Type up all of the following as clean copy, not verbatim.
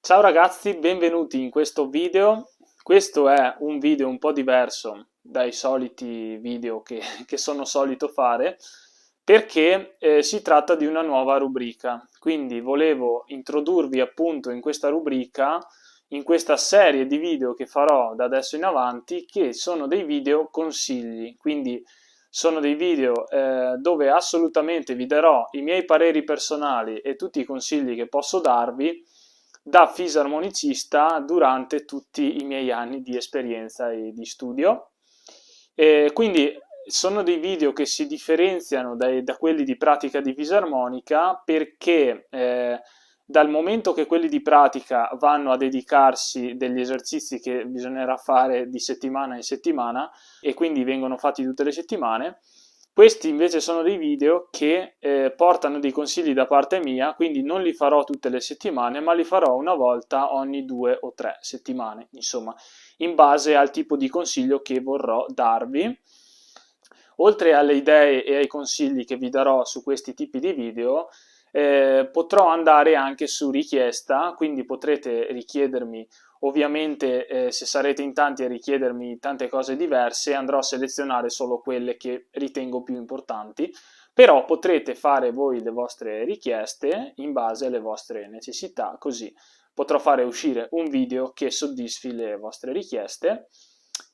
Ciao ragazzi, benvenuti in questo video. Questo è un video un po' diverso dai soliti video che sono solito fare perché si tratta di una nuova rubrica. Quindi volevo introdurvi appunto in questa rubrica, in questa serie di video che farò da adesso in avanti, che sono dei video consigli. Quindi sono dei video dove assolutamente vi darò i miei pareri personali e tutti i consigli che posso darvi da fisarmonicista durante tutti i miei anni di esperienza e di studio. Quindi sono dei video che si differenziano da quelli di pratica di fisarmonica perché dal momento che quelli di pratica vanno a dedicarsi degli esercizi che bisognerà fare di settimana in settimana e quindi vengono fatti tutte le settimane, questi invece sono dei video che portano dei consigli da parte mia, quindi non li farò tutte le settimane, ma li farò una volta ogni 2 o 3 settimane, insomma, in base al tipo di consiglio che vorrò darvi. Oltre alle idee e ai consigli che vi darò su questi tipi di video, potrò andare anche su richiesta, quindi potrete richiedermi. Ovviamente, se sarete in tanti a richiedermi tante cose diverse, andrò a selezionare solo quelle che ritengo più importanti, però potrete fare voi le vostre richieste in base alle vostre necessità, così potrò fare uscire un video che soddisfi le vostre richieste.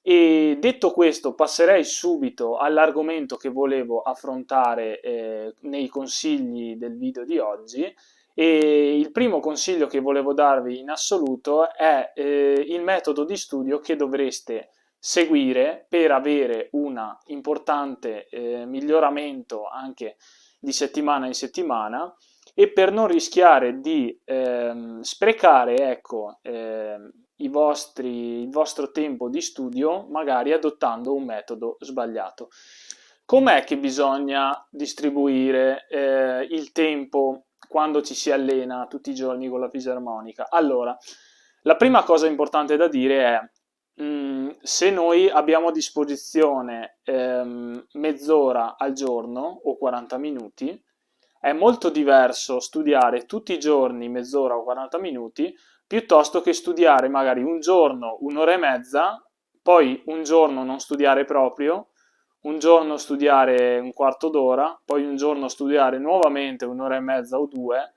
E detto questo, passerei subito all'argomento che volevo affrontare nei consigli del video di oggi. E il primo consiglio che volevo darvi in assoluto è il metodo di studio che dovreste seguire per avere un importante miglioramento anche di settimana in settimana e per non rischiare di sprecare, ecco, il vostro tempo di studio magari adottando un metodo sbagliato. Com'è che bisogna distribuire il tempo quando ci si allena tutti i giorni con la fisarmonica? Allora, la prima cosa importante da dire è se noi abbiamo a disposizione mezz'ora al giorno o 40 minuti, è molto diverso studiare tutti i giorni mezz'ora o 40 minuti piuttosto che studiare magari un giorno un'ora e mezza, poi un giorno non studiare proprio, un giorno studiare un quarto d'ora, poi un giorno studiare nuovamente un'ora e mezza o due,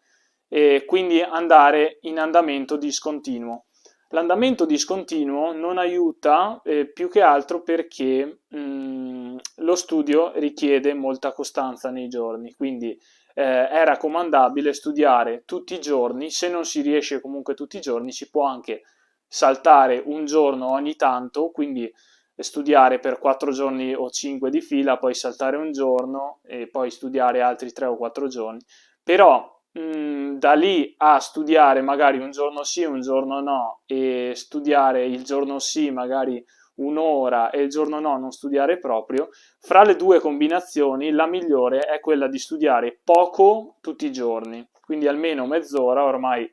e quindi andare in andamento discontinuo. L'andamento discontinuo non aiuta più che altro perché lo studio richiede molta costanza nei giorni, quindi è raccomandabile studiare tutti i giorni. Se non si riesce comunque tutti i giorni, si può anche saltare un giorno ogni tanto, quindi studiare per 4 giorni o 5 di fila, poi saltare un giorno e poi studiare altri 3 o 4 giorni. Però da lì a studiare magari un giorno sì, un giorno no, e studiare il giorno sì magari un'ora e il giorno no non studiare proprio, fra le due combinazioni la migliore è quella di studiare poco tutti i giorni, quindi almeno mezz'ora. Ormai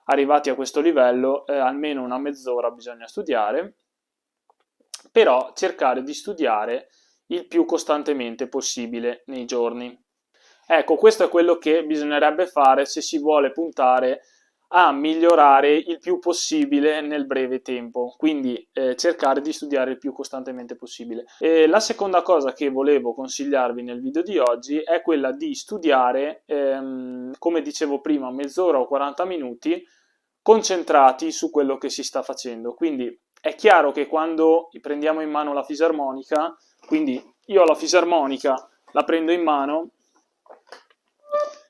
arrivati a questo livello, almeno una mezz'ora bisogna studiare, però cercare di studiare il più costantemente possibile nei giorni. Ecco, questo è quello che bisognerebbe fare se si vuole puntare a migliorare il più possibile nel breve tempo, quindi cercare di studiare il più costantemente possibile. E la seconda cosa che volevo consigliarvi nel video di oggi è quella di studiare, come dicevo prima, mezz'ora o 40 minuti concentrati su quello che si sta facendo. Quindi è chiaro che quando prendiamo in mano la fisarmonica, quindi io ho la fisarmonica, la prendo in mano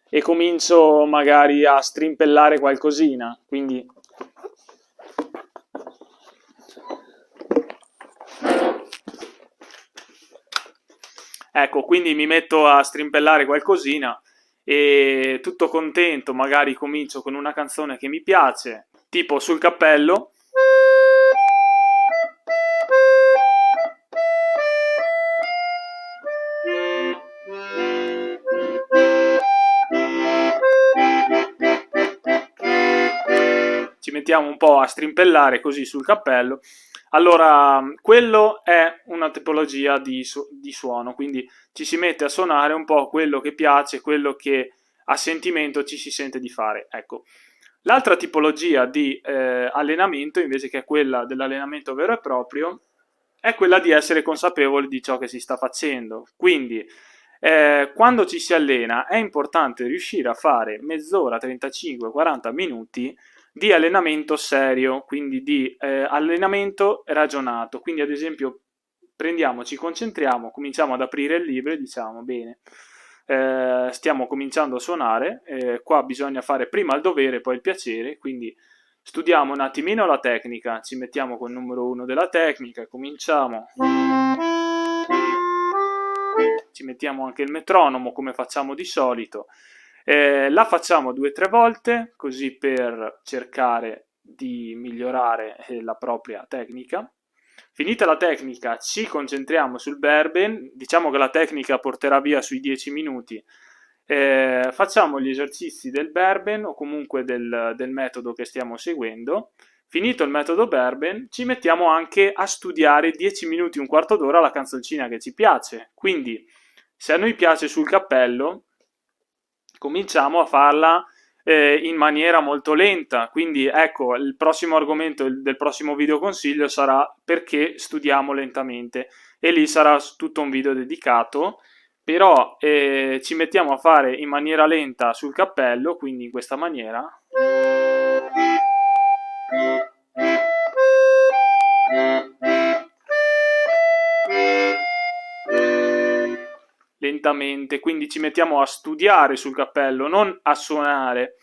e comincio magari a strimpellare qualcosina, quindi ecco, quindi mi metto a strimpellare qualcosina e tutto contento, magari comincio con una canzone che mi piace, tipo sul cappello. Ci mettiamo un po' a strimpellare così sul cappello. Allora, quello è una tipologia di suono, quindi ci si mette a suonare un po' quello che piace, quello che a sentimento ci si sente di fare. Ecco. L'altra tipologia di allenamento, invece, che è quella dell'allenamento vero e proprio, è quella di essere consapevoli di ciò che si sta facendo. Quindi, quando ci si allena è importante riuscire a fare mezz'ora, 35-40 minuti di allenamento serio, quindi di allenamento ragionato. Quindi, ad esempio, ci concentriamo, cominciamo ad aprire il libro e diciamo, bene, stiamo cominciando a suonare, qua bisogna fare prima il dovere, poi il piacere, quindi studiamo un attimino la tecnica, ci mettiamo col numero 1 della tecnica, cominciamo, ci mettiamo anche il metronomo come facciamo di solito, la facciamo 2 o 3 volte così per cercare di migliorare la propria tecnica. Finita la tecnica ci concentriamo sul Berben, diciamo che la tecnica porterà via sui 10 minuti, facciamo gli esercizi del Berben o comunque del metodo che stiamo seguendo. Finito il metodo Berben, ci mettiamo anche a studiare 10 minuti, un quarto d'ora la canzoncina che ci piace. Quindi, se a noi piace sul cappello, cominciamo a farla in maniera molto lenta. Quindi, ecco, il prossimo argomento del prossimo video consiglio sarà perché studiamo lentamente. E lì sarà tutto un video dedicato. Però ci mettiamo a fare in maniera lenta sul cappello, quindi in questa maniera. Lentamente, quindi ci mettiamo a studiare sul cappello, non a suonare.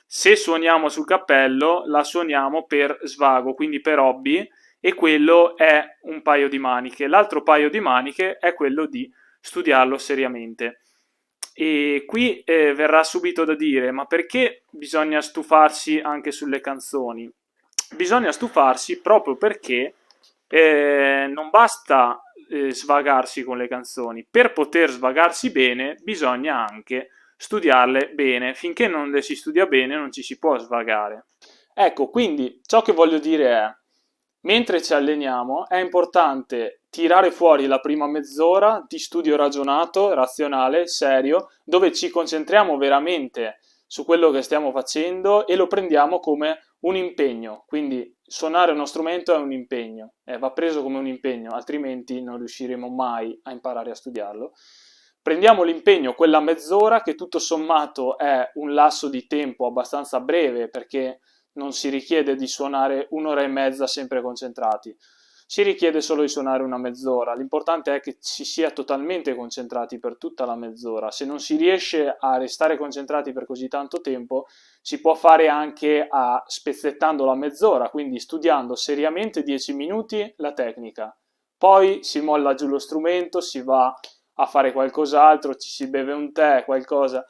Se suoniamo sul cappello, la suoniamo per svago, quindi per hobby, e quello è un paio di maniche. L'altro paio di maniche è quello di studiarlo seriamente. E qui verrà subito da dire, ma perché bisogna stufarsi anche sulle canzoni? Bisogna stufarsi proprio perché non basta svagarsi con le canzoni. Per poter svagarsi bene bisogna anche studiarle bene. Finché non le si studia bene non ci si può svagare. Ecco, quindi ciò che voglio dire è, mentre ci alleniamo è importante tirare fuori la prima mezz'ora di studio ragionato, razionale, serio, dove ci concentriamo veramente su quello che stiamo facendo e lo prendiamo come un impegno. Quindi suonare uno strumento è un impegno, va preso come un impegno, altrimenti non riusciremo mai a imparare a studiarlo. Prendiamo l'impegno, quella mezz'ora, che tutto sommato è un lasso di tempo abbastanza breve, perché non si richiede di suonare 1 ora e mezza sempre concentrati, si richiede solo di suonare una mezz'ora. L'importante è che si sia totalmente concentrati per tutta la mezz'ora. Se non si riesce a restare concentrati per così tanto tempo, si può fare anche spezzettando la mezz'ora, quindi studiando seriamente 10 minuti la tecnica. Poi si molla giù lo strumento, si va a fare qualcos'altro, ci si beve un tè, qualcosa,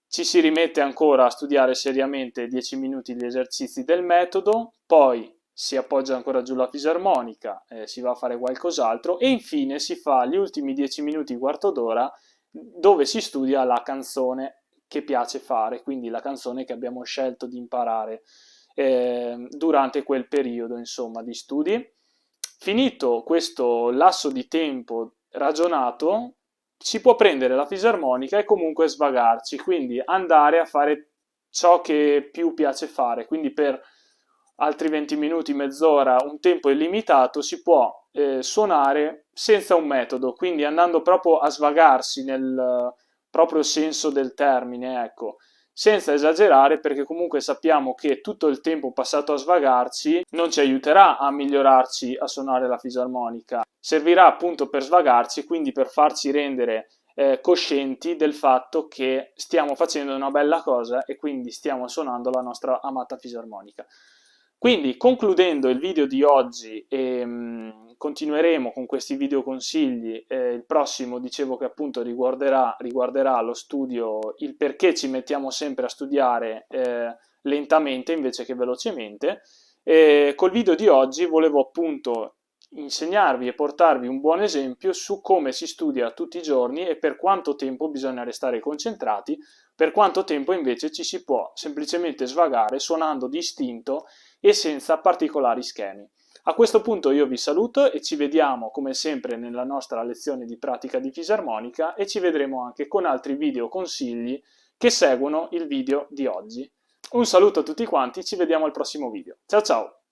ci si rimette ancora a studiare seriamente 10 minuti gli esercizi del metodo, poi si appoggia ancora giù la fisarmonica, si va a fare qualcos'altro e infine si fa gli ultimi 10 minuti, quarto d'ora, dove si studia la canzone che piace fare, quindi la canzone che abbiamo scelto di imparare durante quel periodo, insomma, di studi. Finito questo lasso di tempo ragionato, si può prendere la fisarmonica e comunque svagarci, quindi andare a fare ciò che più piace fare, quindi per altri 20 minuti, mezz'ora, un tempo illimitato, si può suonare senza un metodo, quindi andando proprio a svagarsi nel proprio senso del termine, ecco, senza esagerare, perché comunque sappiamo che tutto il tempo passato a svagarci non ci aiuterà a migliorarci a suonare la fisarmonica, servirà appunto per svagarci, quindi per farci rendere coscienti del fatto che stiamo facendo una bella cosa e quindi stiamo suonando la nostra amata fisarmonica. Quindi, concludendo il video di oggi, continueremo con questi video consigli. Il prossimo dicevo che appunto riguarderà lo studio, il perché ci mettiamo sempre a studiare lentamente invece che velocemente. Col video di oggi volevo appunto insegnarvi e portarvi un buon esempio su come si studia tutti i giorni e per quanto tempo bisogna restare concentrati, per quanto tempo invece ci si può semplicemente svagare suonando distinto e senza particolari schemi. A questo punto io vi saluto e ci vediamo come sempre nella nostra lezione di pratica di fisarmonica e ci vedremo anche con altri video consigli che seguono il video di oggi. Un saluto a tutti quanti, ci vediamo al prossimo video. Ciao ciao!